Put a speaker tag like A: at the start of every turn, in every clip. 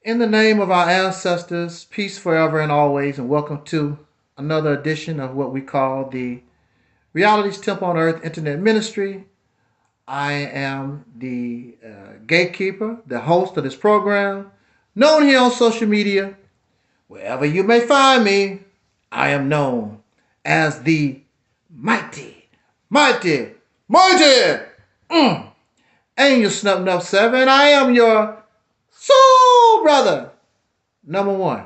A: In the name of our ancestors, peace forever and always, and welcome to another edition of what we call the Realities Temple on Earth Internet Ministry. I am the gatekeeper, the host of this program, known here on social media. Wherever you may find me, I am known as the mighty, mighty, mighty Angel Snup Nup 7. I am your soul brother, number one.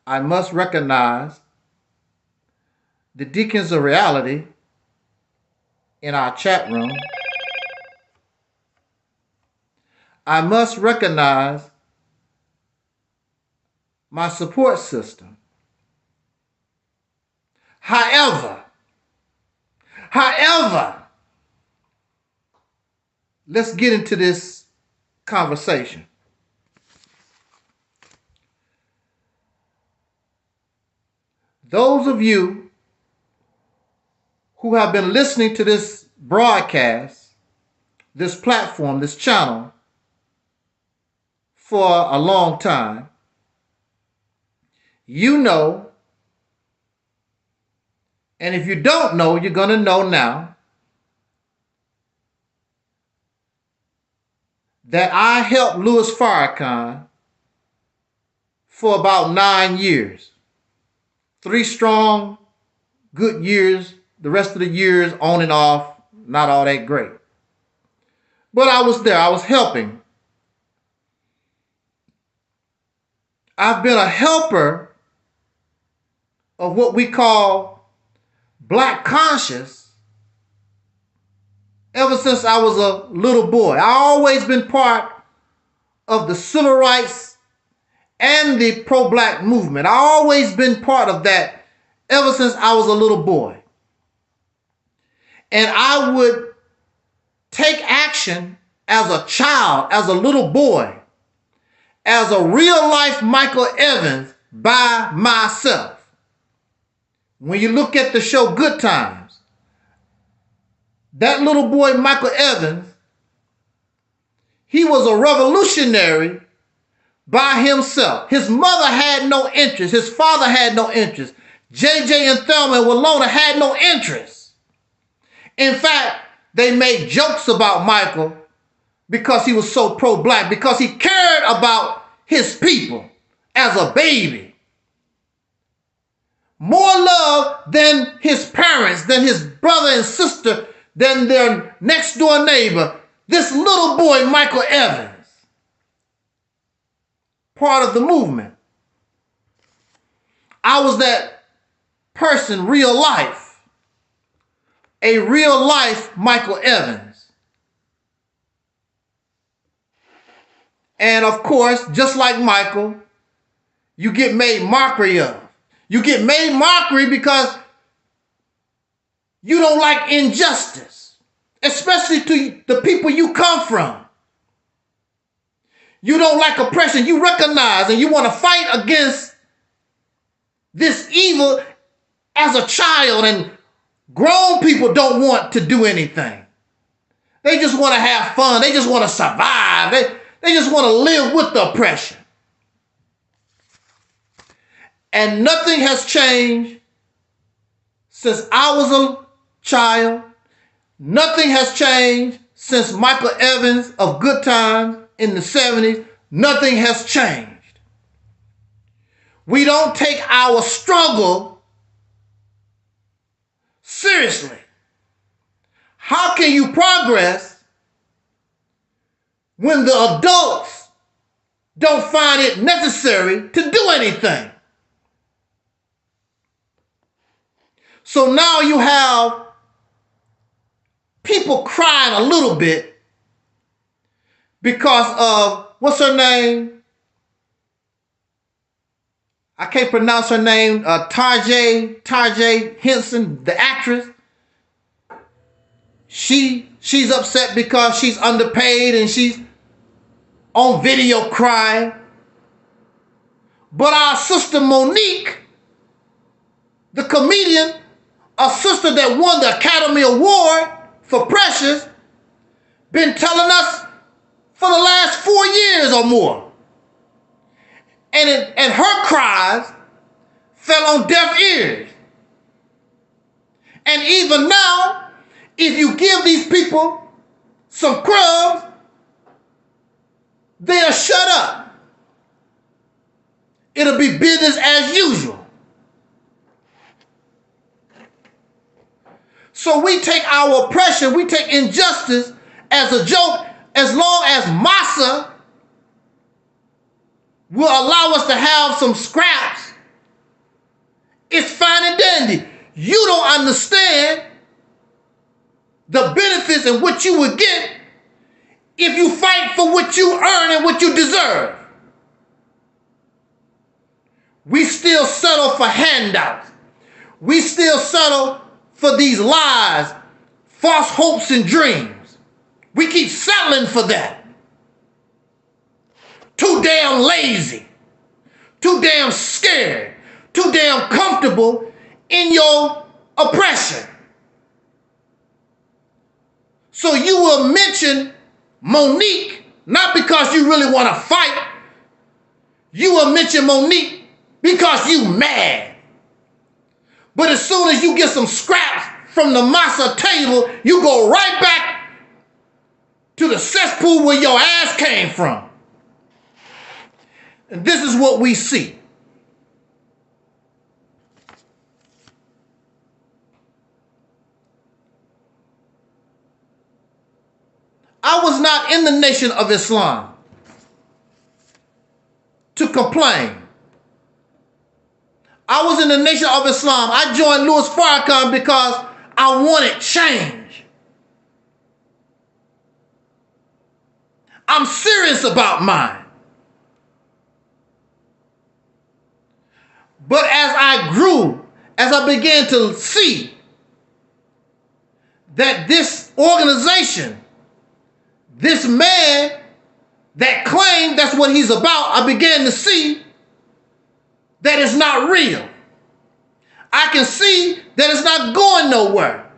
A: I must recognize the deacons of reality in our chat room. I must recognize my support system. However, let's get into this conversation. Those of you who have been listening to this broadcast, this platform, this channel for a long time, you know, and if you don't know, you're going to know now, that I helped Louis Farrakhan for about 9 years. 3 strong, good years. The rest of the years, on and off, not all that great. But I was there. I was helping. I've been a helper of what we call black conscious ever since I was a little boy. I've always been part of the civil rights and the pro-black movement. I've always been part of that ever since I was a little boy. And I would take action as a child, as a little boy, as a real-life Michael Evans by myself. When you look at the show Good Times, that little boy Michael Evans, he was a revolutionary by himself. His mother had no interest. His father had no interest. JJ and Thelma and Walona had no interest. In fact, they made jokes about Michael because he was so pro-black, because he cared about his people as a baby. More love than his parents, than his brother and sister, than their next door neighbor. This little boy, Michael Evans, part of the movement. I was that person, real life. A real life Michael Evans. And of course, just like Michael, you get made mockery of. You get made mockery because you don't like injustice, especially to the people you come from. You don't like oppression. You recognize and you want to fight against this evil as a child, and grown people don't want to do anything. They just want to have fun. They just want to survive. They just want to live with the oppression. And nothing has changed since I was a child. Nothing has changed since Michael Evans of Good Times in the 70s. Nothing has changed. We don't take our struggle seriously. How can you progress when the adults don't find it necessary to do anything? So now you have people crying a little bit because of, what's her name? I can't pronounce her name. Tarjay Henson, the actress. She's upset because she's underpaid and she's on video crying. But our sister Monique, the comedian, a sister that won the Academy Award for Precious, been telling us for the years or more. And her cries fell on deaf ears. And even now, if you give these people some crumbs, they'll shut up. It'll be business as usual. So we take our oppression, we take injustice as a joke, as long as massa will allow us to have some scraps. It's fine and dandy. You don't understand the benefits and what you would get if you fight for what you earn and what you deserve. We still settle for handouts. We still settle for these lies, false hopes and dreams. We keep settling for that. Too damn lazy, too damn scared, too damn comfortable in your oppression. So you will mention Monique, not because you really want to fight. You will mention Monique because you mad. But as soon as you get some scraps from the massa table, you go right back to the cesspool where your ass came from. And this is what we see. I was not in the Nation of Islam to complain. I was in the Nation of Islam. I joined Louis Farrakhan because I wanted change. I'm serious about mine. But as I grew, as I began to see that this organization, this man that claimed that's what he's about, I began to see that it's not real. I can see that it's not going nowhere.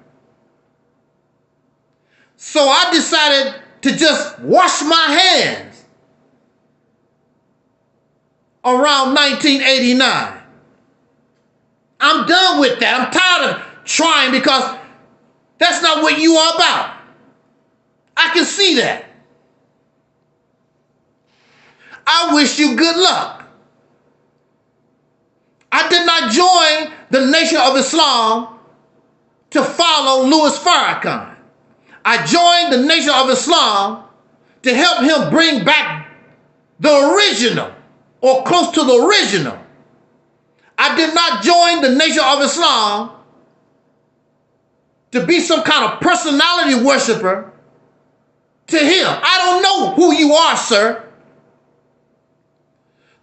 A: So I decided to just wash my hands around 1989. I'm done with that. I'm tired of trying because that's not what you are about. I can see that. I wish you good luck. I did not join the Nation of Islam to follow Louis Farrakhan. I joined the Nation of Islam to help him bring back the original or close to the original. I did not join the Nation of Islam to be some kind of personality worshiper to him. I don't know who you are, sir.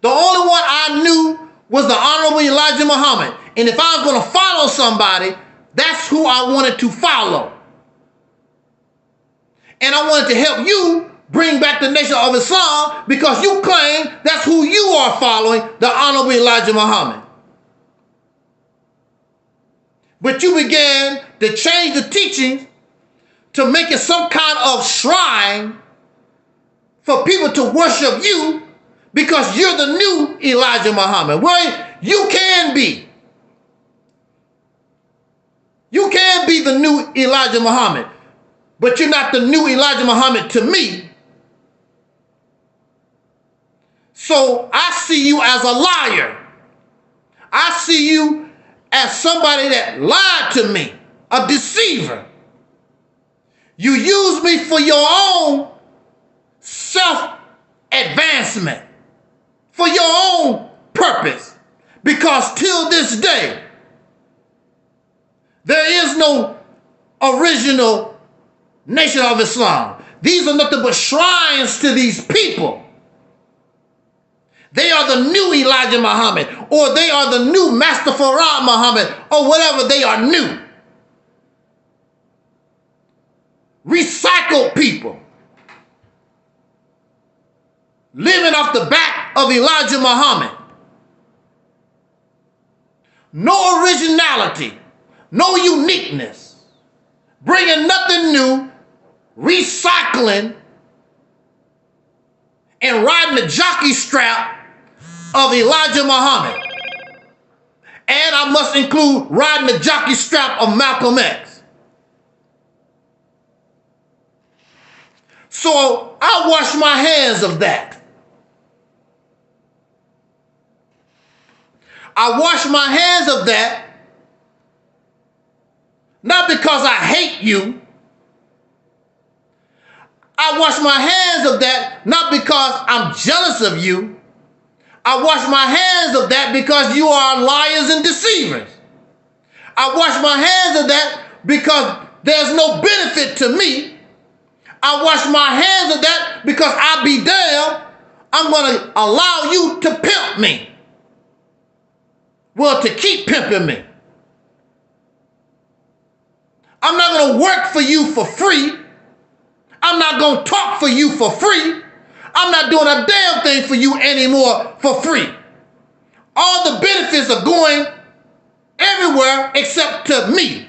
A: The only one I knew was the Honorable Elijah Muhammad. And if I was going to follow somebody, that's who I wanted to follow. And I wanted to help you bring back the Nation of Islam because you claim that's who you are following, the Honorable Elijah Muhammad. But you began to change the teachings to make it some kind of shrine for people to worship you because you're the new Elijah Muhammad. Well, you can be. You can be the new Elijah Muhammad, but you're not the new Elijah Muhammad to me. So I see you as a liar. I see you as somebody that lied to me, a deceiver. You use me for your own self-advancement, for your own purpose, because till this day, there is no original Nation of Islam. These are nothing but shrines to these people. They are the new Elijah Muhammad, or they are the new Master Farah Muhammad, or whatever they are new. Recycled people. Living off the back of Elijah Muhammad. No originality, no uniqueness. Bringing nothing new, recycling, and riding the jockey strap of Elijah Muhammad. And I must include riding the jockey strap of Malcolm X. So I wash my hands of that. I wash my hands of that, not because I hate you. I wash my hands of that, not because I'm jealous of you. I wash my hands of that because you are liars and deceivers. I wash my hands of that because there's no benefit to me. I wash my hands of that because I be damned, I'm going to allow you to pimp me. Well, to keep pimping me. I'm not going to work for you for free. I'm not going to talk for you for free. I'm not doing a damn thing for you anymore for free. All the benefits are going everywhere except to me.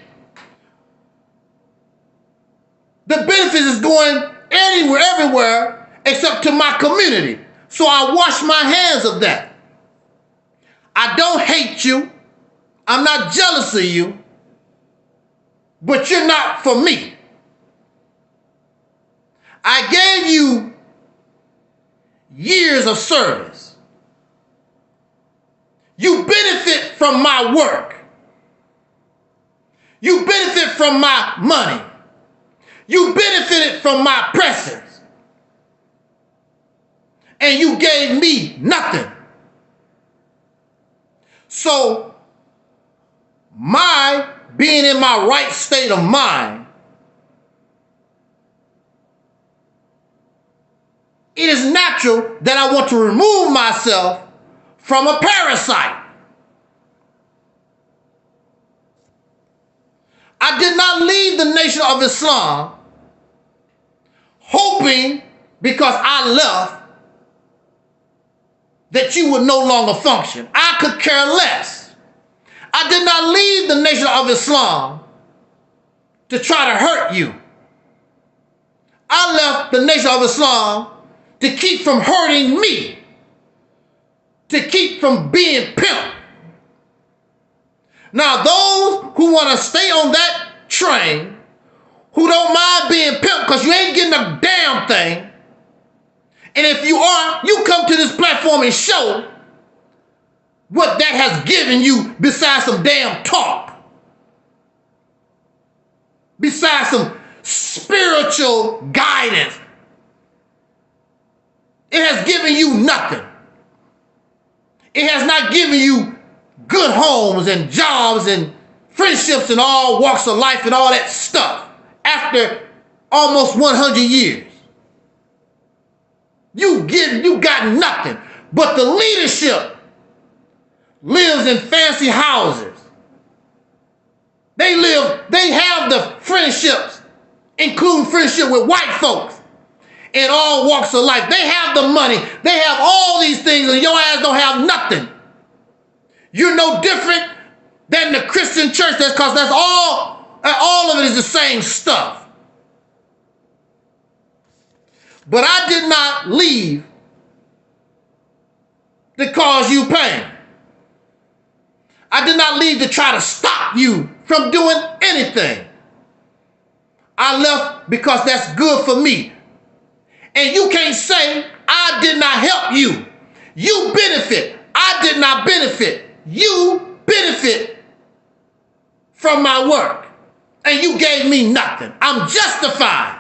A: The benefits is going everywhere except to my community. So I wash my hands of that. I don't hate you. I'm not jealous of you. But you're not for me. I gave you years of service. You benefit from my work. You benefit from my money. You benefited from my presence. And you gave me nothing. So, my being in my right state of mind, it is natural that I want to remove myself from a parasite. I did not leave the Nation of Islam hoping because I left that you would no longer function. I could care less. I did not leave the Nation of Islam to try to hurt you. I left the Nation of Islam to keep from hurting me, to keep from being pimped. Now, those who want to stay on that train, who don't mind being pimped because you ain't getting a damn thing, and if you are, you come to this platform and show what that has given you besides some damn talk, besides some spiritual guidance. It has given you nothing. It has not given you good homes and jobs and friendships and all walks of life and all that stuff after almost 100 years. You got nothing. But the leadership lives in fancy houses. They have the friendships, including friendship with white folks in all walks of life. They have the money. They have all these things, and your ass don't have nothing. You're no different than the Christian church. That's because that's all of it is the same stuff. But I did not leave to cause you pain. I did not leave to try to stop you from doing anything. I left because that's good for me. And you can't say I did not help you. You benefit. I did not benefit. You benefit from my work. And you gave me nothing. I'm justified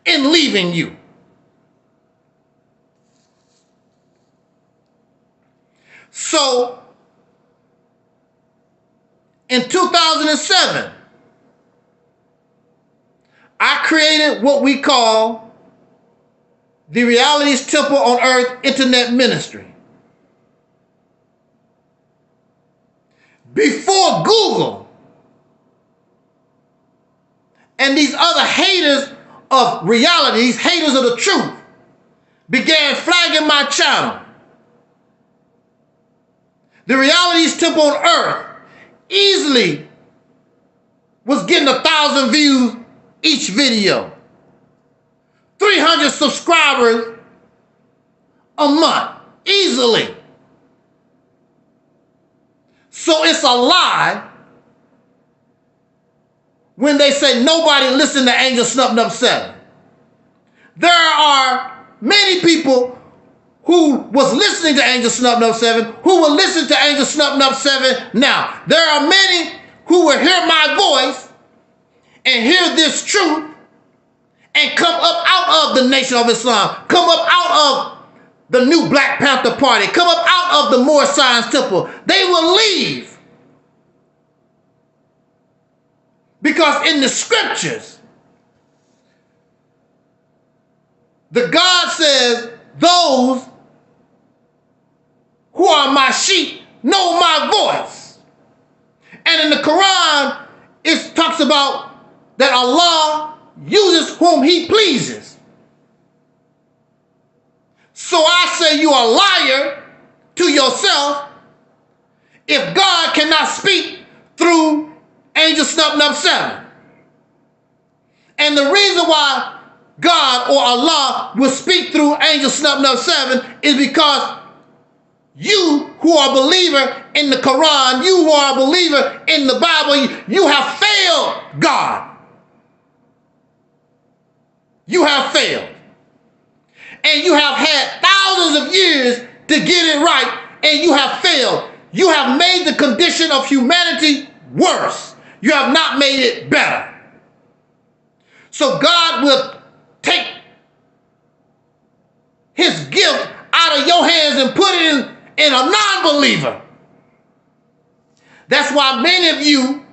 A: in leaving you. So, in 2007, I created what we call the Realities Temple on Earth Internet Ministry. Before Google and these other haters of reality, these haters of the truth, began flagging my channel, the Realities Temple on Earth easily was getting 1,000 views each video, 3 300 subscribers a month, easily. So it's a lie when they say nobody listened to Angel Snub Nub 7. There are many people who was listening to Angel Snub Nub 7, who will listen to Angel Snub Nub 7 now. There are many who will hear my voice and hear this truth and come up out of the Nation of Islam, come up out of the new Black Panther Party, come up out of the Moorish Science Temple. They will leave. Because in the scriptures, the God says, those who are my sheep know my voice. And in the Quran, it talks about that Allah uses whom he pleases. So I say you are a liar to yourself if God cannot speak through Angel Snub Nub 7. And the reason why God or Allah will speak through Angel Snub Nub 7 is because you who are a believer in the Quran, you who are a believer in the Bible, you have failed God. You have failed. And you have had thousands of years to get it right, and you have failed. You have made the condition of humanity worse. You have not made it better. So God will take his gift out of your hands and put it in a non-believer. That's why many of you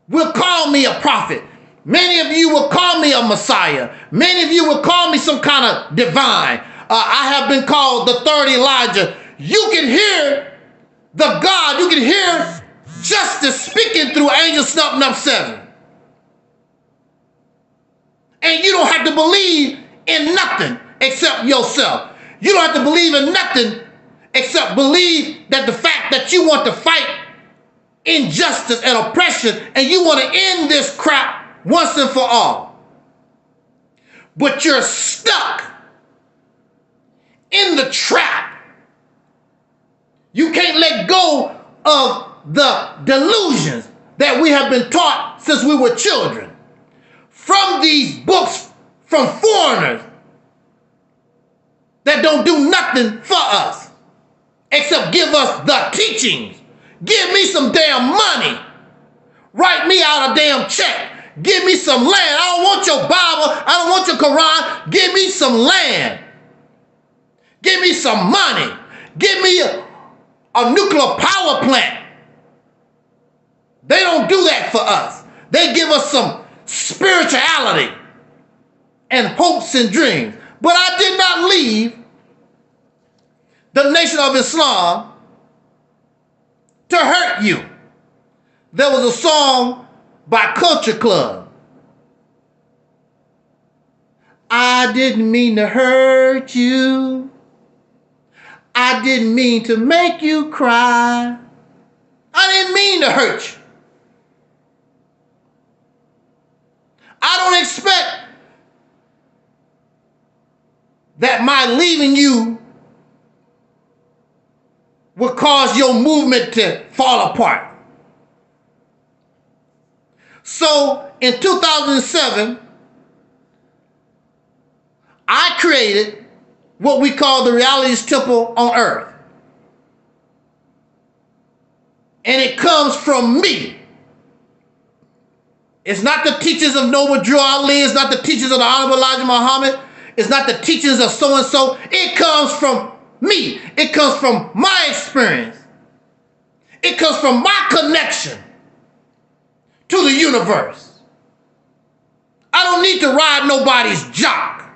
A: will call me a prophet. Many of you will call me a Messiah. Many of you will call me some kind of divine. I have been called the third Elijah. You can hear the God, you can hear justice speaking through Angel Snub Nub 7. And you don't have to believe in nothing except yourself. You don't have to believe in nothing except believe that the fact that you want to fight injustice and oppression and you want to end this crap once and for all. But you're stuck in the trap. You can't let go of the delusions that we have been taught since we were children. From these books from foreigners that don't do nothing for us except give us the teachings. Give me some damn money. Write me out a damn check. Give me some land. I don't want your Bible. I don't want your Quran. Give me some land. Give me some money. Give me a nuclear power plant. They don't do that for us. They give us some spirituality and hopes and dreams. But I did not leave the Nation of Islam to hurt you. There was a song by Culture Club. I didn't mean to hurt you. I didn't mean to make you cry. I didn't mean to hurt you. I don't expect that my leaving you will cause your movement to fall apart. So in 2007, I created what we call the Realities Temple on Earth. And it comes from me. It's not the teachings of Noble Drew Ali. It's not the teachings of the Honorable Elijah Muhammad. It's not the teachings of so-and-so. It comes from me. It comes from my experience. It comes from my connection to the universe. I don't need to ride nobody's jock.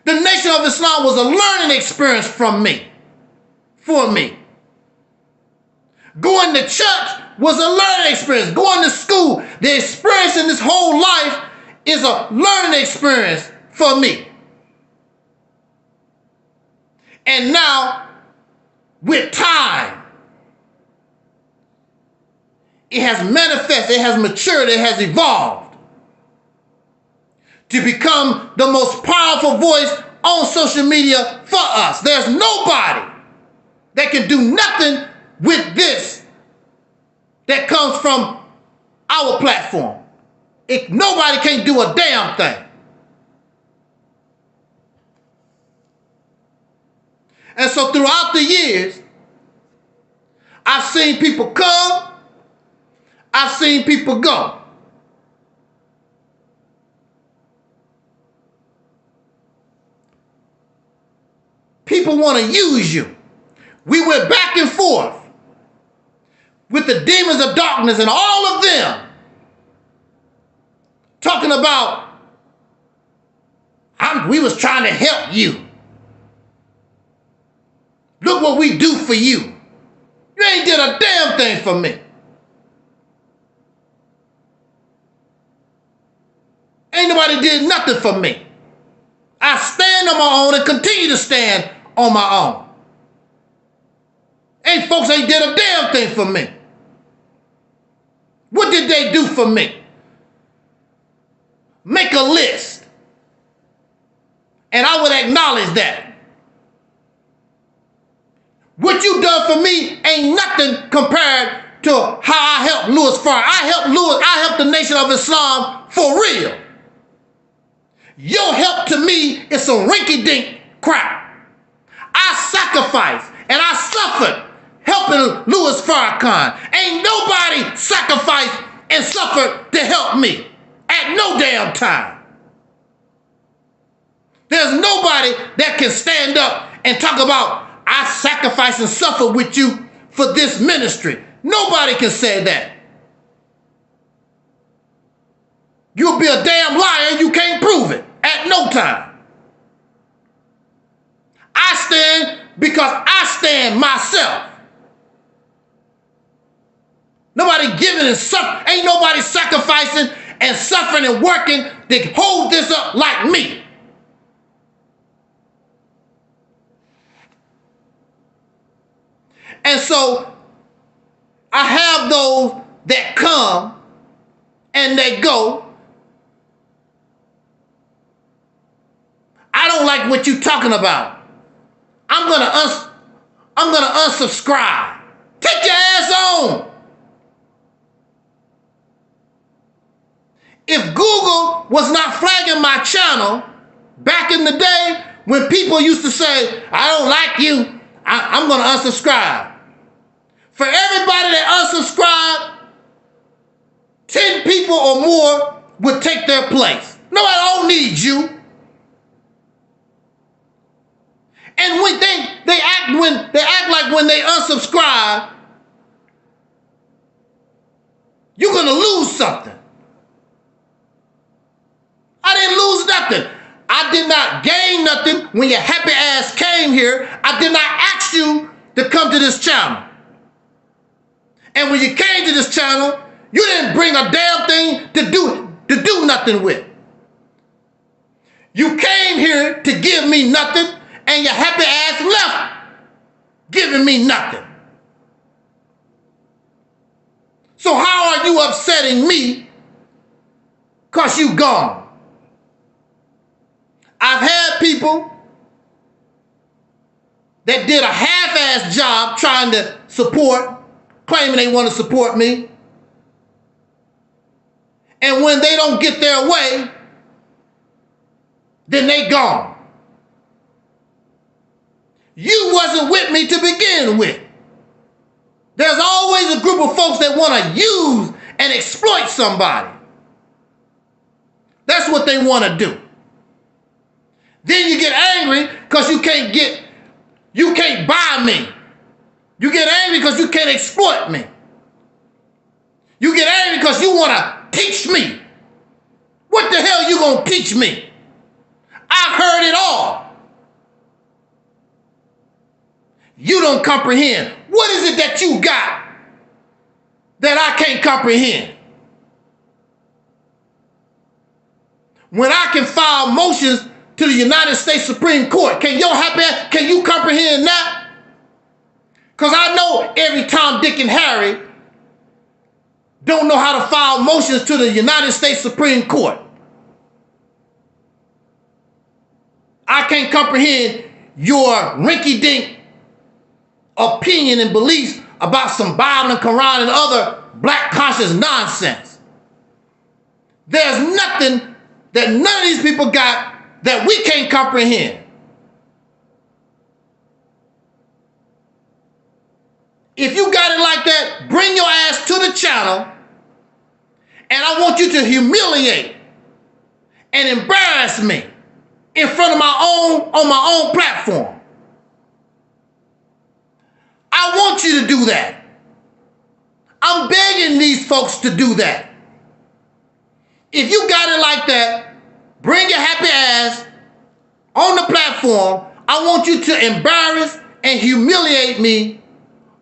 A: The Nation of Islam was a learning experience from me, for me. Going to church was a learning experience. Going to school, the experience in this whole life is a learning experience for me. And now, with time, it has manifested, it has matured, it has evolved. to become the most powerful voice on social media for us. There's nobody that can do nothing with this that comes from our platform. Nobody can do a damn thing. And so throughout the years, I've seen people come, I've seen people go. People want to use you. We went back and forth with the demons of darkness and all of them talking about we was trying to help you. Look what we do for you. You ain't did a damn thing for me. Ain't nobody did nothing for me. I stand on my own and continue to stand on my own. Folks ain't did a damn thing for me. What did they do for me? Make a list. And I would acknowledge that. What you done for me ain't nothing compared to how I helped Louis Farrakhan. I helped the Nation of Islam for real. Your help to me is some rinky-dink crap. I sacrificed and I suffered helping Louis Farrakhan. Ain't nobody sacrificed and suffered to help me at no damn time. There's nobody that can stand up and talk about I sacrifice and suffer with you for this ministry. Nobody can say that. You'll be a damn liar and you can't prove it at no time. I stand because I stand myself. Nobody giving and suffering. Ain't nobody sacrificing and suffering and working to hold this up like me. And so I have those that come and they go. I don't like what you're talking about. I'm gonna unsubscribe. Take your ass on. If Google was not flagging my channel back in the day when people used to say, I don't like you, I'm gonna unsubscribe. For everybody that unsubscribed, 10 people or more would take their place. No, I don't need you. And when they act like when they unsubscribe, you're gonna lose something. I didn't lose nothing. I did not gain nothing when your happy ass came here. I did not ask you to come to this channel. And when you came to this channel, you didn't bring a damn thing to do nothing with. You came here to give me nothing, and your happy ass left giving me nothing. So how are you upsetting me because you gone? I've had people that did a half-ass job trying to support, claiming they want to support me. And when they don't get their way, then they gone. You wasn't with me to begin with. There's always a group of folks that want to use and exploit somebody. That's what they want to do. Then you get angry because you can't buy me. You get angry because you can't exploit me. You get angry because you want to teach me. What the hell you gonna teach me? I've heard it all. You don't comprehend. What is it that you got that I can't comprehend? When I can file motions to the United States Supreme Court, can you comprehend that? Because I know every Tom, Dick, and Harry don't know how to file motions to the United States Supreme Court. I can't comprehend your rinky-dink opinion and beliefs about some Bible and Quran and other black conscious nonsense. There's nothing that none of these people got that we can't comprehend. If you got it like that, bring your ass to the channel, and I want you to humiliate and embarrass me in front of on my own platform. I want you to do that. I'm begging these folks to do that. If you got it like that, bring your happy ass on the platform. I want you to embarrass and humiliate me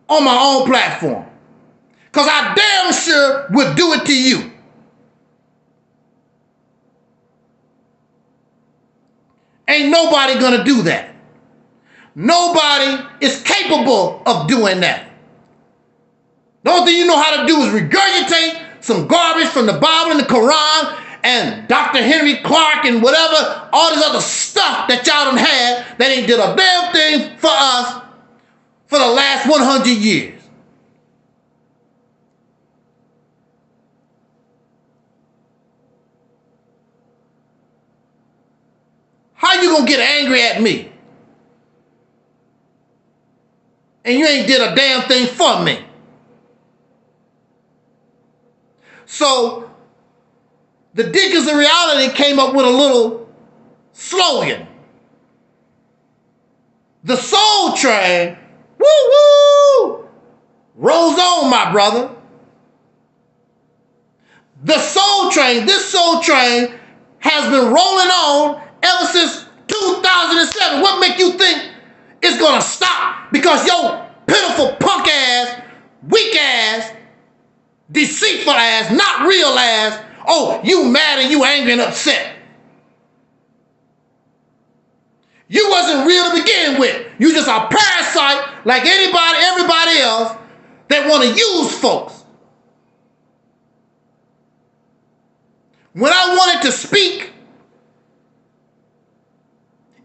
A: on my own platform. Because I damn sure would do it to you. Ain't nobody gonna do that. Nobody is capable of doing that. The only thing you know how to do is regurgitate some garbage from the Bible and the Quran and Dr. Henry Clark and whatever, all this other stuff that y'all done had that ain't did a damn thing for us for the last 100 years. How you gonna get angry at me? And you ain't did a damn thing for me. So, the Deacons of Reality came up with a little slogan. The Soul Train, woo-woo, rolls on, my brother. The Soul Train, this Soul Train has been rolling on ever since 2007. What make you think it's gonna stop? Because your pitiful punk ass, weak ass, deceitful ass, not real ass, oh, you mad and you angry and upset. You wasn't real to begin with. You just a parasite like everybody else that want to use folks. When I wanted to speak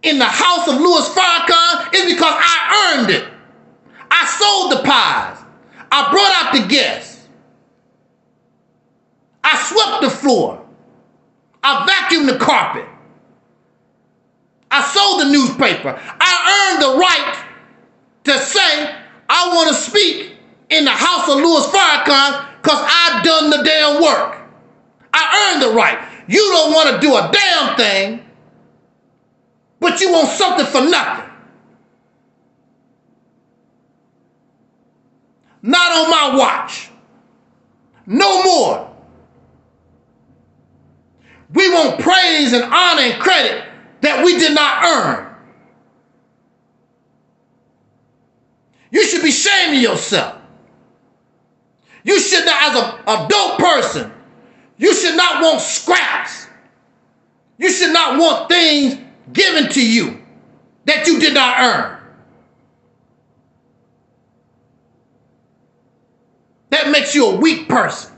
A: in the house of Louis Farrakhan, it's because I earned it. I sold the pies. I brought out the guests. I swept the floor. I vacuumed the carpet. I sold the newspaper. I earned the right to say I want to speak in the house of Louis Farrakhan because I've done the damn work. I earned the right. You don't want to do a damn thing, but you want something for nothing. Not on my watch. No more. We want praise and honor and credit that we did not earn. You should be shaming yourself. You should not, as an adult person, you should not want scraps. You should not want things given to you that you did not earn. That makes you a weak person.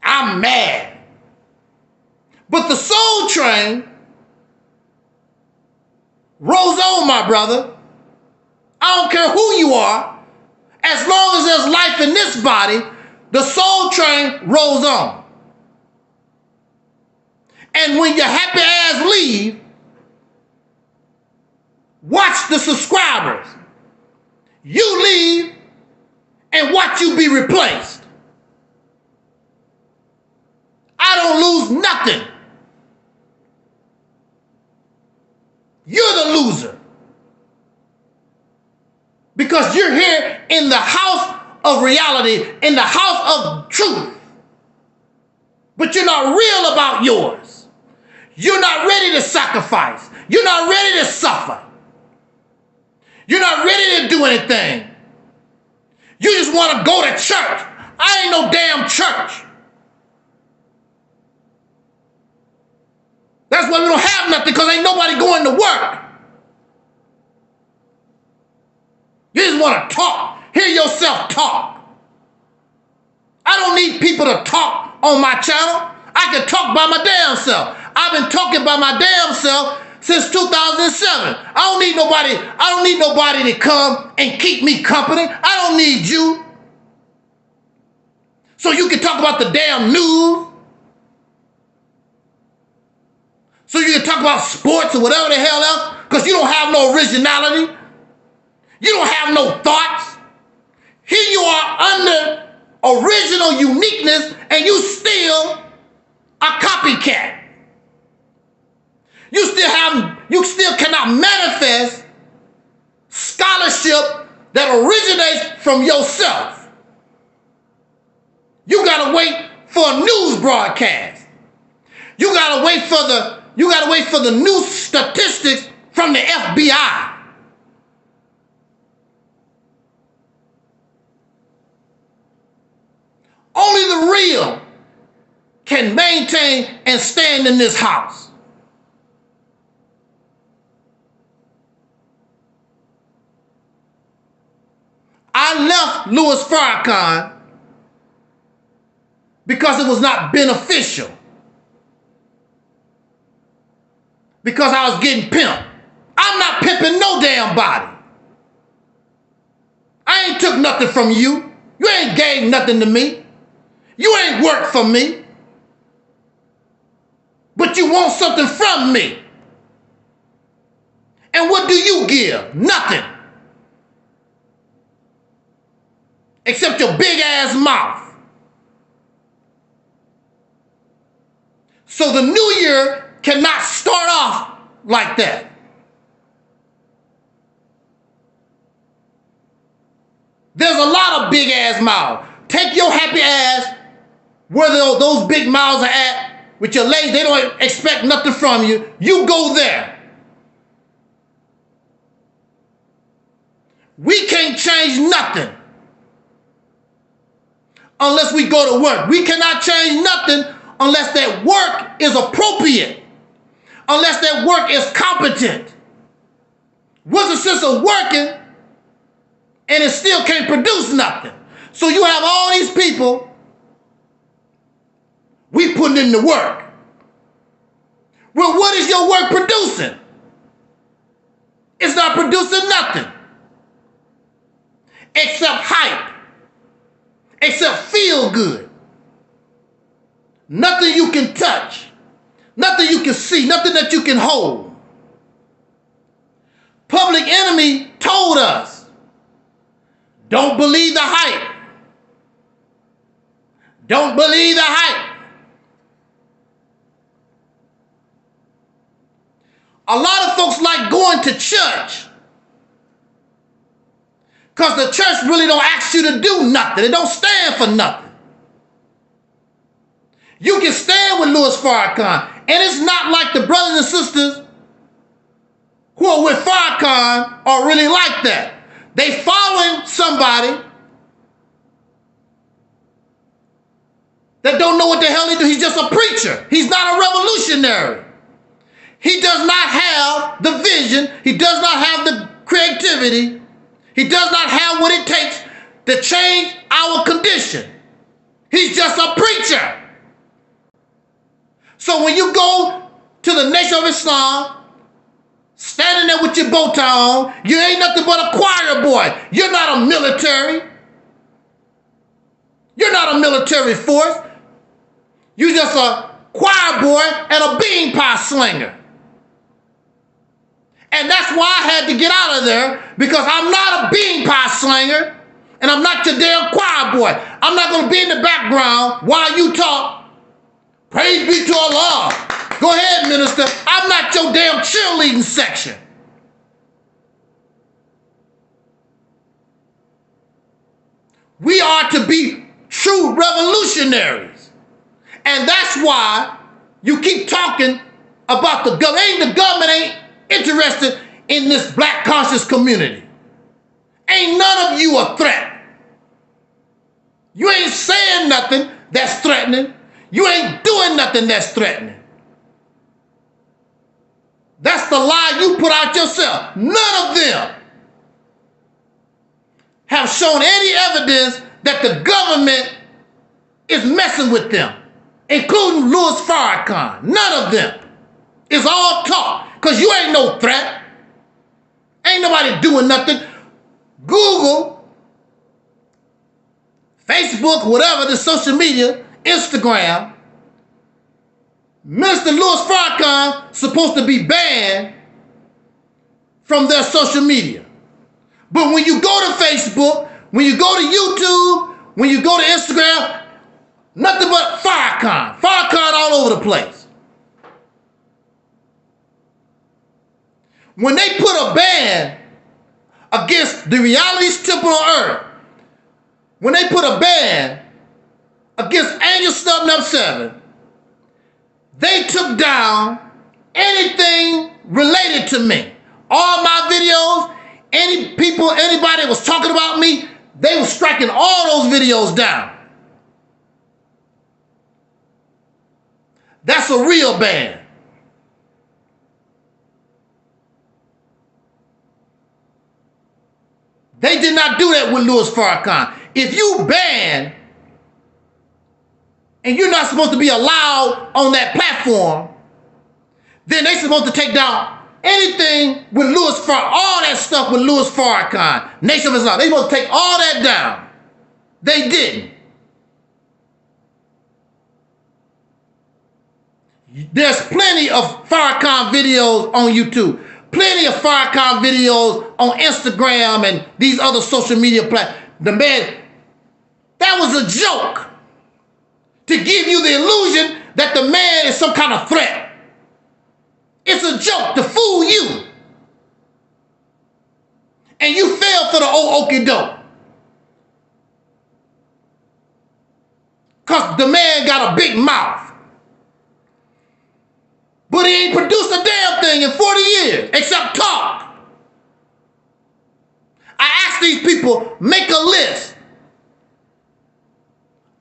A: I'm mad. But the Soul Train rolls on, my brother. I don't care who you are. As long as there's life in this body, the Soul Train rolls on. And when your happy ass leave, watch the subscribers. You leave and watch you be replaced. I don't lose nothing. You're the loser. Because you're here in the house of reality, in the house of truth. But you're not real about yours. You're not ready to sacrifice. You're not ready to suffer. You're not ready to do anything. You just want to go to church. I ain't no damn church. That's why we don't have nothing, because ain't nobody going to work. You just want to talk. Hear yourself talk. I don't need people to talk on my channel. I can talk by my damn self. I've been talking by my damn self since 2007. I don't need nobody to come and keep me company. I don't need you. So you can talk about the damn news. So you can talk about sports or whatever the hell else, because you don't have no originality. You don't have no thoughts. Here you are under original uniqueness, and you still a copycat. You still cannot manifest scholarship that originates from yourself. You gotta wait for a news broadcast. You gotta wait for the new statistics from the FBI. Only the real can maintain and stand in this house. I left Louis Farrakhan because it was not beneficial. Because I was getting pimped. I'm not pimping no damn body. I ain't took nothing from you. You ain't gave nothing to me. You ain't worked for me. But you want something from me. And what do you give? Nothing. Except your big ass mouth. So the new year cannot start off like that. There's a lot of big ass mouths. Take your happy ass where those big mouths are at with your ladies. They don't expect nothing from you. You go there. We can't change nothing unless we go to work. We cannot change nothing unless that work is appropriate, unless that work is competent. What's the sense of working and it still can't produce nothing? So you have all these people, we putting in the work. Well, what is your work producing? It's not producing nothing except hype, except feel good. Nothing you can touch, nothing you can see, nothing that you can hold. Public Enemy told us, don't believe the hype. Don't believe the hype. A lot of folks like going to church because the church really don't ask you to do nothing. It don't stand for nothing. You can stand with Louis Farrakhan. And it's not like the brothers and sisters who are with Farrakhan are really like that. They following somebody that don't know what the hell he do. He's just a preacher. He's not a revolutionary. He does not have the vision. He does not have the creativity. He does not have what it takes to change our condition. He's just a preacher. So when you go to the Nation of Islam, standing there with your bow tie on, you ain't nothing but a choir boy. You're not a military. You're not a military force. You're just a choir boy and a bean pie slinger. And that's why I had to get out of there, because I'm not a bean pie slinger and I'm not your damn choir boy. I'm not going to be in the background while you talk. Praise be to Allah. Go ahead, minister. I'm not your damn cheerleading section. We are to be true revolutionaries. And that's why you keep talking about the government. The government ain't interested in this black conscious community. Ain't none of you a threat. You ain't saying nothing that's threatening. You ain't doing nothing that's threatening. That's the lie you put out yourself. None of them have shown any evidence that the government is messing with them, including Louis Farrakhan. None of them. It's all talk. because you ain't no threat. Ain't nobody doing nothing. Google, Facebook, whatever, the social media, Instagram, Minister Louis Farrakhan supposed to be banned from their social media. But when you go to Facebook, when you go to YouTube, when you go to Instagram, nothing but Farrakhan. Farrakhan all over the place. When they put a ban against the reality's temple on earth, when they put a ban against Angel Stubnut 7, they took down anything related to me. All my videos, anybody that was talking about me, they were striking all those videos down. That's a real ban. They did not do that with Louis Farrakhan. If you ban and you're not supposed to be allowed on that platform, then they're supposed to take down anything with Louis Farrakhan, all that stuff with Louis Farrakhan, Nation of Islam. They're supposed to take all that down. They didn't. There's plenty of Farrakhan videos on YouTube. Plenty of Farrakhan videos on Instagram and these other social media platforms. The man, that was a joke to give you the illusion that the man is some kind of threat. It's a joke to fool you. And you fell for the old okie doke. Because the man got a big mouth. But he ain't produced a damn thing in 40 years, except talk. I asked these people, make a list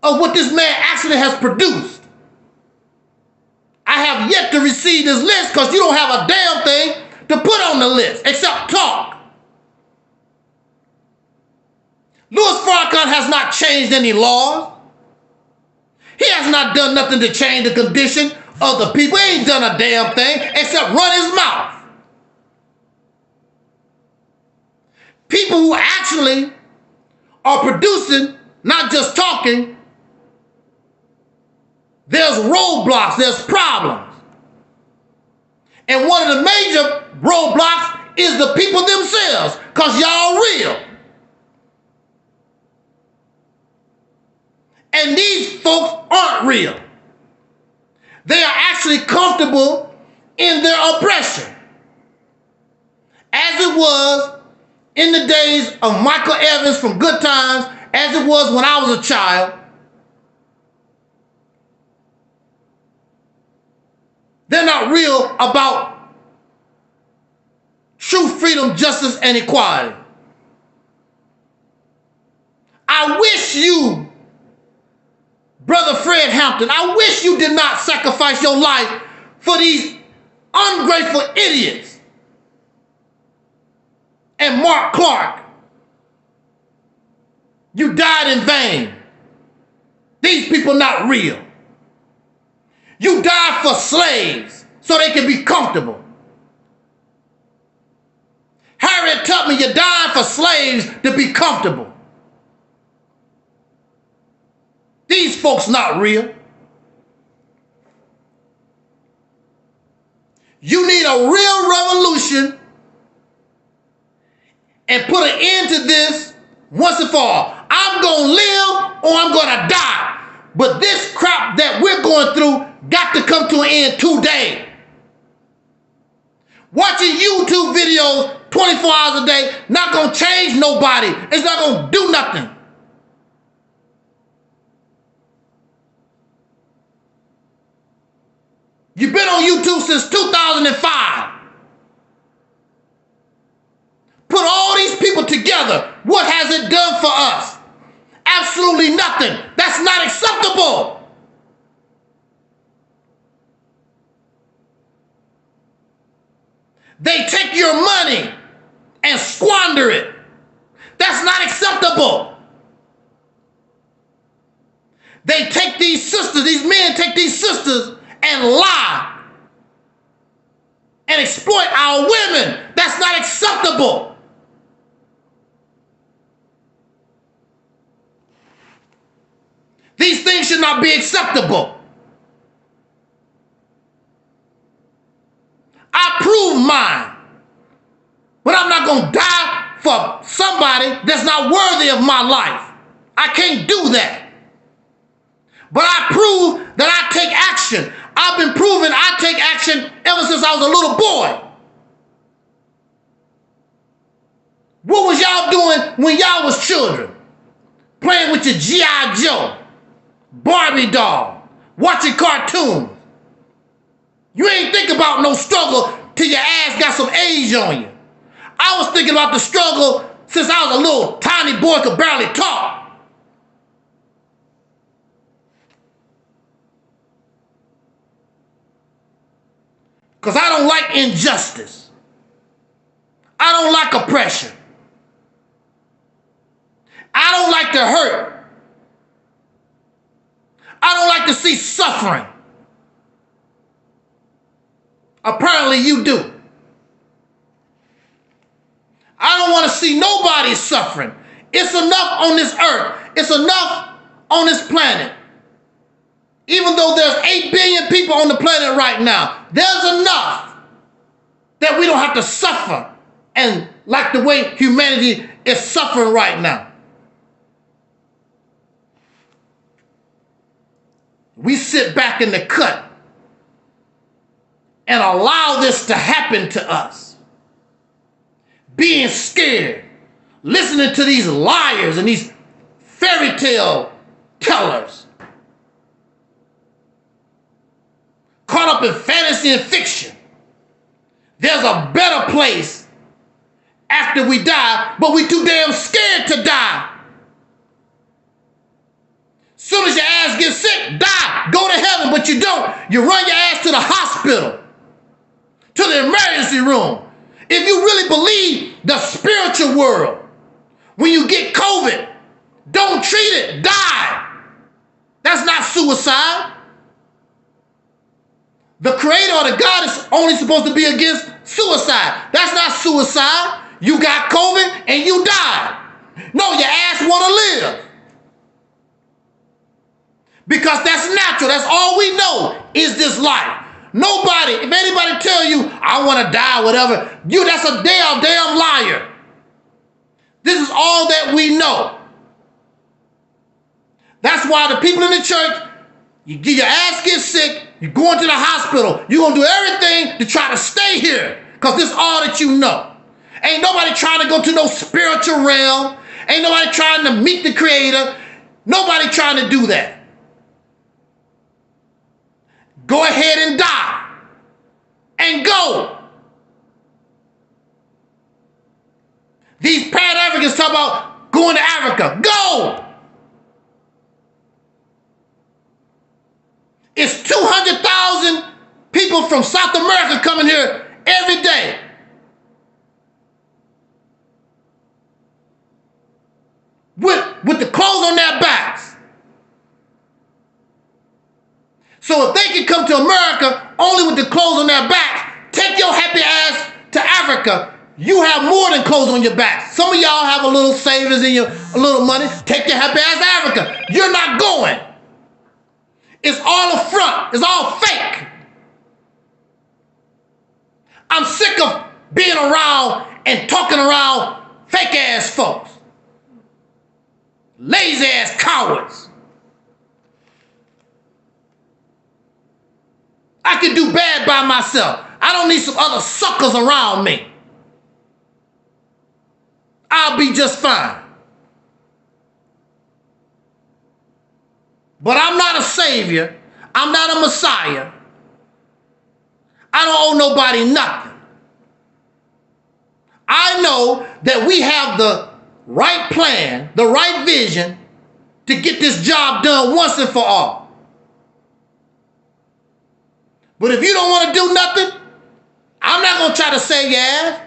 A: of what this man actually has produced. I have yet to receive this list because you don't have a damn thing to put on the list, except talk. Louis Farrakhan has not changed any laws. He has not done nothing to change the condition of the people. He ain't done a damn thing except run his mouth. People who actually are producing, not just talking, there's roadblocks, there's problems. And one of the major roadblocks is the people themselves, because y'all real. And these folks aren't real. They are actually comfortable in their oppression. As it was in the days of Michael Evans from Good Times, as it was when I was a child. They're not real about true freedom, justice, and equality. I wish you, Brother Fred Hampton, I wish you did not sacrifice your life for these ungrateful idiots. And Mark Clark, you died in vain. These people not real. You died for slaves so they can be comfortable. Harriet Tubman, you died for slaves to be comfortable. These folks not real. You need a real revolution and put an end to this once and for all. I'm going to live or I'm going to die. But this crap that we're going through got to come to an end today. Watching YouTube videos 24 hours a day not going to change nobody. It's not going to do nothing. You've been on YouTube since 2005. Put all these people together. What has it done for us? Absolutely nothing. That's not acceptable. They take your money and squander it. That's not acceptable. They take these sisters, these men take these sisters and lie and exploit our women. That's not acceptable. These things should not be acceptable. I proved mine. But I'm not going to die for somebody that's not worthy of my life. I can't do that. But I prove that I take action. I've been proving I take action ever since I was a little boy. What was y'all doing when y'all was children? Playing with your G.I. Joe, Barbie doll, watching cartoons. You ain't think about no struggle till your ass got some age on you. I was thinking about the struggle since I was a little tiny boy, could barely talk. Because I don't like injustice. I don't like oppression. I don't like to hurt. I don't like to see suffering. Apparently you do. I don't want to see nobody suffering. It's enough on this earth. It's enough on this planet. Even though there's 8 billion people on the planet right now, there's enough that we don't have to suffer and like the way humanity is suffering right now. We sit back in the cut and allow this to happen to us. Being scared, listening to these liars and these fairy tale tellers. Caught up in fantasy and fiction. There's a better place after we die, but we too damn scared to die. Soon as your ass gets sick, die, go to heaven, but you don't. You run your ass to the hospital, to the emergency room. If you really believe the spiritual world, when you get COVID, don't treat it, die. That's not suicide. The creator or the God is only supposed to be against suicide. That's not suicide. You got COVID and you died. No, your ass want to live. Because that's natural. That's all we know is this life. Nobody, if anybody tell you, I want to die, whatever, that's a damn liar. This is all that we know. That's why the people in the church, your ass gets sick, you're going to the hospital, you're going to do everything to try to stay here because this is all that you know. Ain't nobody trying to go to no spiritual realm. Ain't nobody trying to meet the creator. Nobody trying to do that. Go ahead and die. And go. These Pan-Africans talk about going to Africa. Go. It's 200,000 people from South America coming here every day. With the clothes on their backs. So if they can come to America only with the clothes on their backs, take your happy ass to Africa. You have more than clothes on your back. Some of y'all have a little savings in a little money. Take your happy ass to Africa. You're not going. It's all a front. It's all fake. I'm sick of being around and talking around fake ass folks. Lazy ass cowards. I can do bad by myself. I don't need some other suckers around me. I'll be just fine. But I'm not a savior. I'm not a messiah. I don't owe nobody nothing. I know that we have the right plan, the right vision to get this job done once and for all. But if you don't want to do nothing, I'm not going to try to save your ass.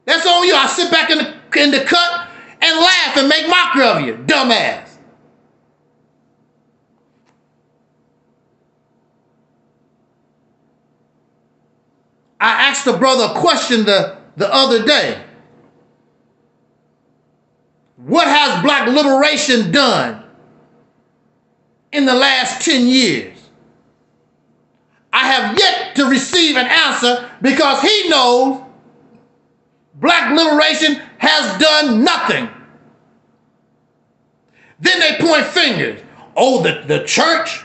A: That's on you. I sit back in the cut and laugh and make mockery of you, dumbass. I asked the brother a question the other day. What has black liberation done in the last 10 years? I have yet to receive an answer because he knows black liberation has done nothing. Then they point fingers. Oh, the church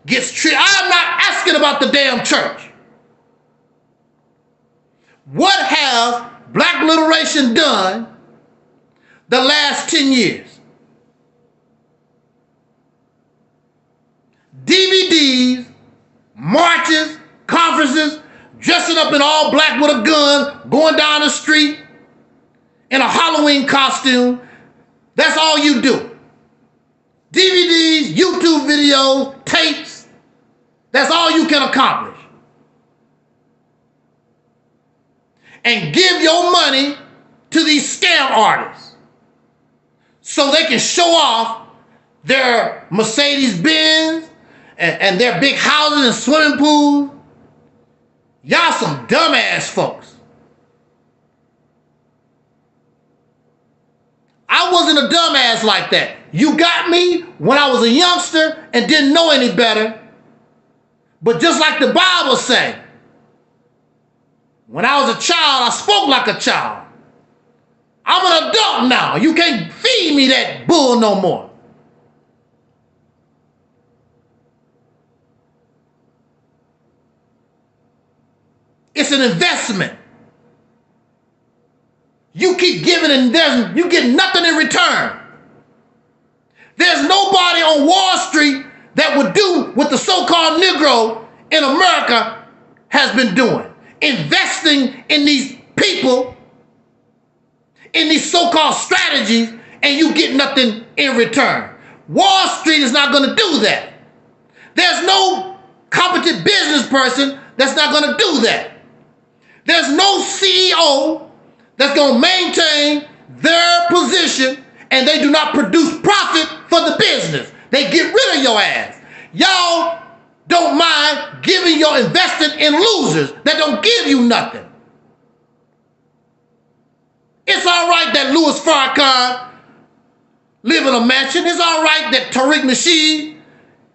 A: gets treated. I'm not asking about the damn church. What has black liberation done the last 10 years? DVDs, marches, conferences, dressing up in all black with a gun, going down the street in a Halloween costume. That's all you do. DVDs, YouTube videos, tapes. That's all you can accomplish. And give your money to these scam artists so they can show off their Mercedes-Benz and their big houses and swimming pools. Y'all some dumbass folks. I wasn't a dumbass like that. You got me when I was a youngster and didn't know any better. But just like the Bible says, when I was a child, I spoke like a child. I'm an adult now. You can't feed me that bull no more. It's an investment. You keep giving and you get nothing in return. There's nobody on Wall Street that would do what the so-called Negro in America has been doing. Investing in these people, in these so-called strategies, and you get nothing in return. Wall Street is not going to do that. There's no competent business person that's not going to do that. There's no CEO that's going to maintain their position and they do not produce profit for the business. They get rid of your ass. Y'all don't mind giving your investment in losers that don't give you nothing. It's all right that Louis Farrakhan live in a mansion. It's all right that Tariq Nasheed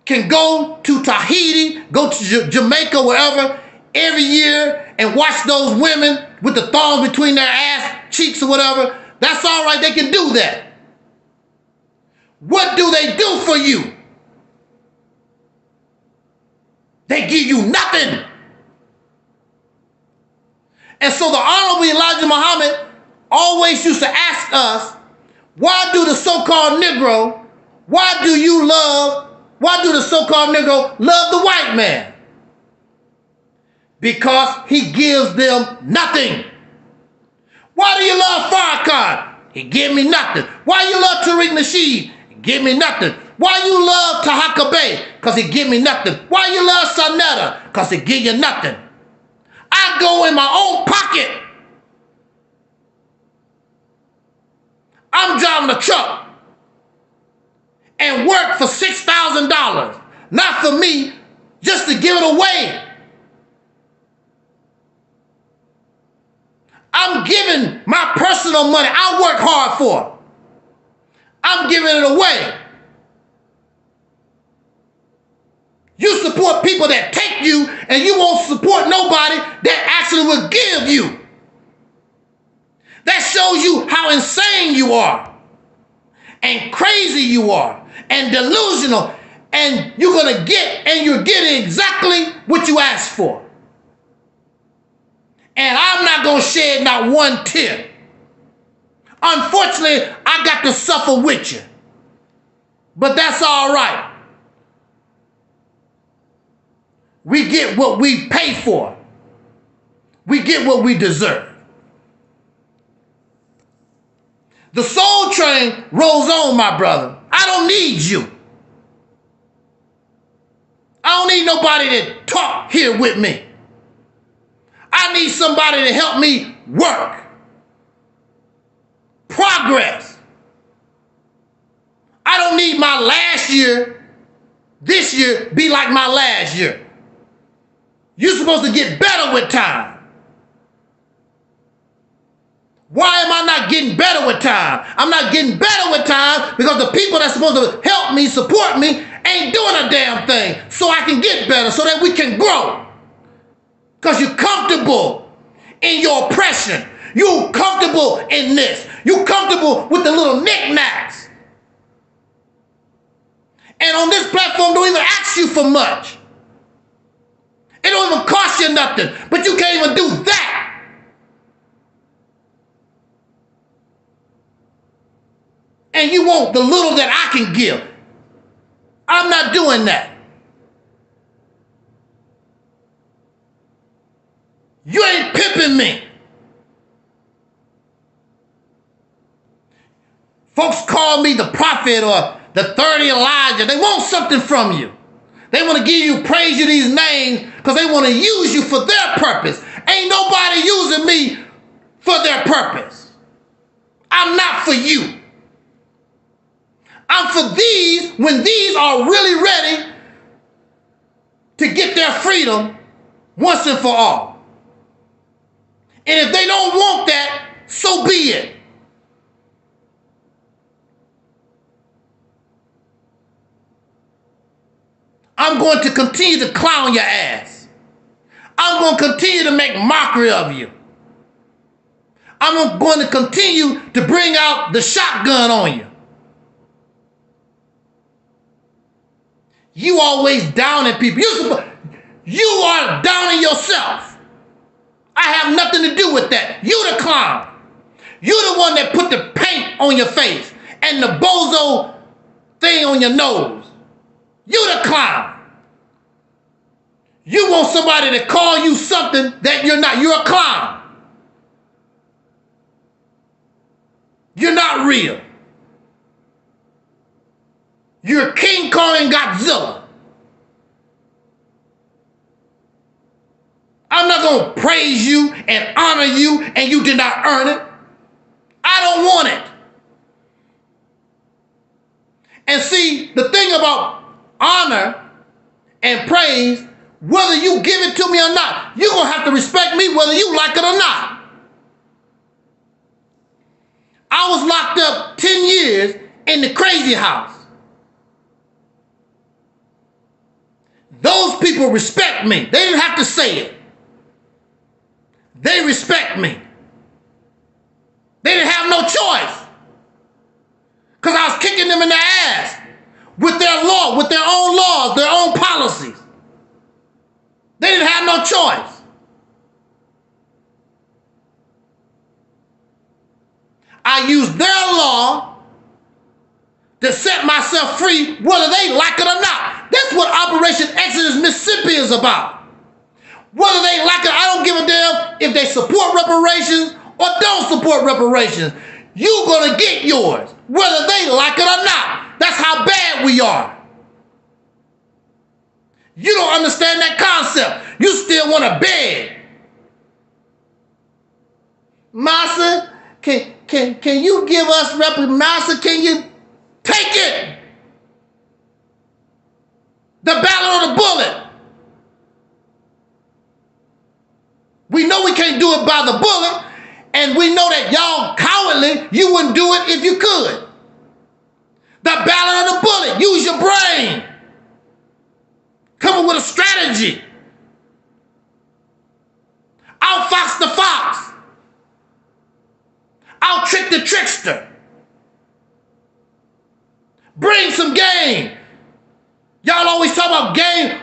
A: can go to Tahiti, go to Jamaica, wherever, every year and watch those women with the thongs between their ass cheeks or whatever. That's all right. They can do that. What do they do for you? They give you nothing. And so the Honorable Elijah Muhammad always used to ask us, why do the so-called Negro, why do the so-called Negro love the white man? Because he gives them nothing. Why do you love Farrakhan? He give me nothing. Why you love Tariq Nasheed? He give me nothing. Why you love Tahaka Bay? Because he give me nothing. Why you love Sonetta? Because he give you nothing. I go in my own pocket. I'm driving a truck and work for $6,000. Not for me, just to give it away. I'm giving my personal money I work hard for. I'm giving it away. You support people that take you, and you won't support nobody that actually will give you. That shows you how insane you are, and crazy you are, and delusional, and you're getting exactly what you asked for. And I'm not going to shed not one tear. Unfortunately, I got to suffer with you. But that's all right. We get what we pay for. We get what we deserve. The soul train rolls on, my brother. I don't need you. I don't need nobody to talk here with me. I need somebody to help me work. Progress. I don't need my last year, this year, be like my last year. You're supposed to get better with time. Why am I not getting better with time? I'm not getting better with time because the people that's supposed to help me, support me, ain't doing a damn thing so I can get better, so that we can grow. Because you're comfortable in your oppression. You're comfortable in this. You're comfortable with the little knickknacks. And on this platform, don't even ask you for much. It don't even cost you nothing, but you can't even do that. And you want the little that I can give. I'm not doing that. You ain't pimping me. Folks call me the prophet or the 30 Elijah. They want something from you. They want to give you, praise you these names because they want to use you for their purpose. Ain't nobody using me for their purpose. I'm not for you. I'm for these when these are really ready to get their freedom once and for all. And if they don't want that, so be it. I'm going to continue to clown your ass. I'm going to continue to make mockery of you. I'm going to continue to bring out the shotgun on you. You always downing people. You are downing yourself. I have nothing to do with that. You the clown. You the one that put the paint on your face and the bozo thing on your nose. You the clown. You want somebody to call you something that you're not. You're a clown. You're not real. You're King Kong and Godzilla. I'm not going to praise you and honor you and you did not earn it. I don't want it. And see, the thing about honor and praise, whether you give it to me or not, you're going to have to respect me whether you like it or not. I was locked up 10 years in the crazy house. Those people respect me. They didn't have to say it. They respect me. They didn't have no choice. Because I was kicking them in the ass with their law, with their own laws, their own policies. They didn't have no choice. I used their law to set myself free whether they like it or not. That's what Operation Exodus Mississippi is about. Whether they like it, I don't give a damn if they support reparations or don't support reparations. You're going to get yours, whether they like it or not. That's how bad we are. You don't understand that concept. You still want to beg. Massa, can you give us reparations? Massa, can you take it? The battle of the bullet. We know we can't do it by the bullet, and we know that y'all cowardly, you wouldn't do it if you could. The battle of the bullet. Use your brain. Come up with a strategy. Outfox the fox. Out-trick the trickster. Bring some game. Y'all always talk about game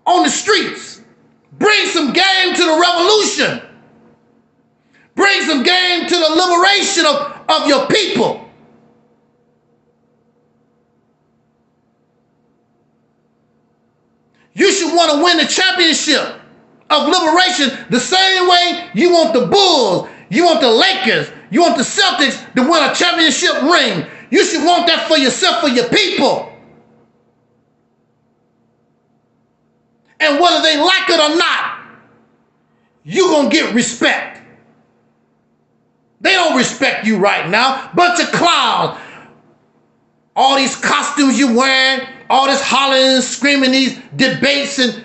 A: on the streets. Bring some game to the revolution. Bring some game to the liberation of your people. You should want to win the championship of liberation the same way you want the Bulls, you want the Lakers, you want the Celtics to win a championship ring. You should want that for yourself, for your people. And whether they like it or not, you're going to get respect. They don't respect you right now. Bunch of clowns. All these costumes you're wearing, all this hollering and screaming, these debates, and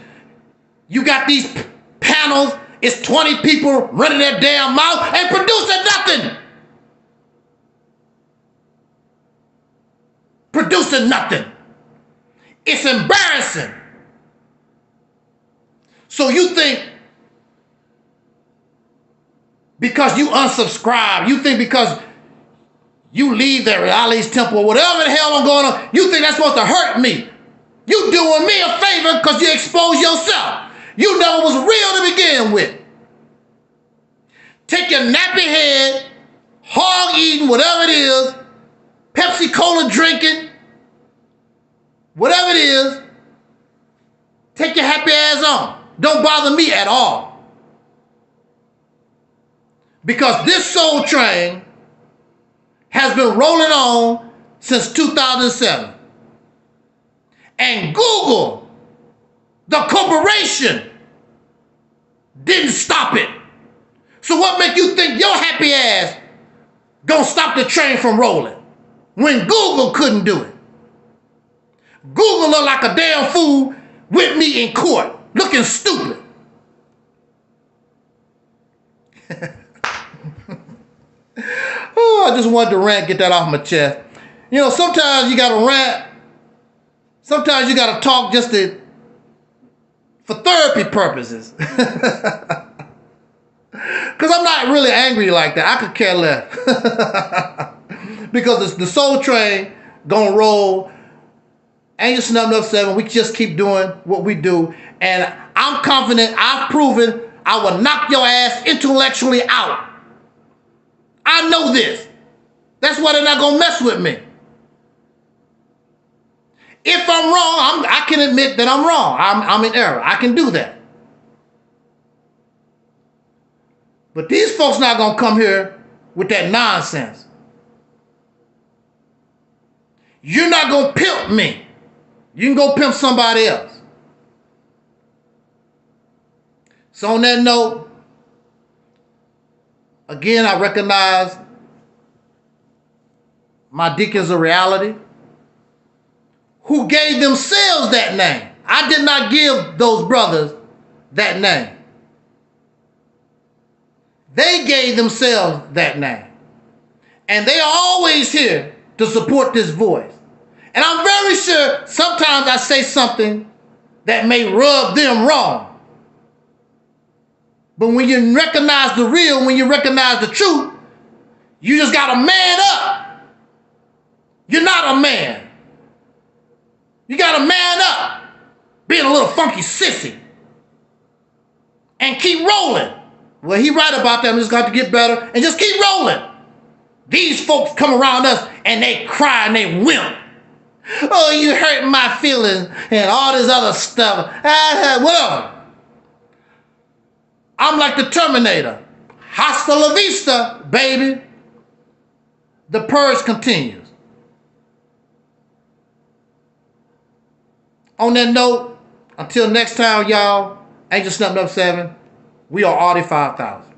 A: you got these panels, It's 20 people running their damn mouth and producing nothing. Producing nothing. It's embarrassing. So you think because you unsubscribe, you think because you leave that reality's temple or whatever the hell I'm going on, you think that's supposed to hurt me. You doing me a favor because you expose yourself. You never was real to begin with. Take your nappy head, hog eating, whatever it is, Pepsi Cola drinking, whatever it is, take your happy ass on. Don't bother me at all. Because this soul train has been rolling on since 2007. And Google, the corporation, didn't stop it. So what make you think your happy ass gonna stop the train from rolling when Google couldn't do it? Google looked like a damn fool with me in court, looking stupid. Oh, I just wanted to rant, get that off my chest. You know, sometimes you gotta rant. Sometimes you gotta talk just for therapy purposes. Because I'm not really angry like that. I could care less. Because the soul train gonna roll. Ain't just nothing up 7. We just keep doing what we do. And I'm confident, I've proven I will knock your ass intellectually out. I know this. That's why they're not gonna mess with me. If I'm wrong, I can admit that I'm wrong. I'm in error. I can do that. But these folks not gonna come here with that nonsense. You're not gonna pimp me. You can go pimp somebody else. So on that note, again, I recognize my deacons of reality who gave themselves that name. I did not give those brothers that name. They gave themselves that name. And they are always here to support this voice. And I'm very sure sometimes I say something that may rub them wrong. But when you recognize the real, when you recognize the truth, you just got to man up. You're not a man. You got to man up, being a little funky sissy, and keep rolling. Well, he right about that. We just got to get better and just keep rolling. These folks come around us and they cry and they wimp. Oh, you hurt my feelings and all this other stuff. Whatever. I'm like the Terminator. Hasta la vista, baby. The purge continues. On that note, until next time, y'all, ain't just nothing up 7. We are Audi 5000.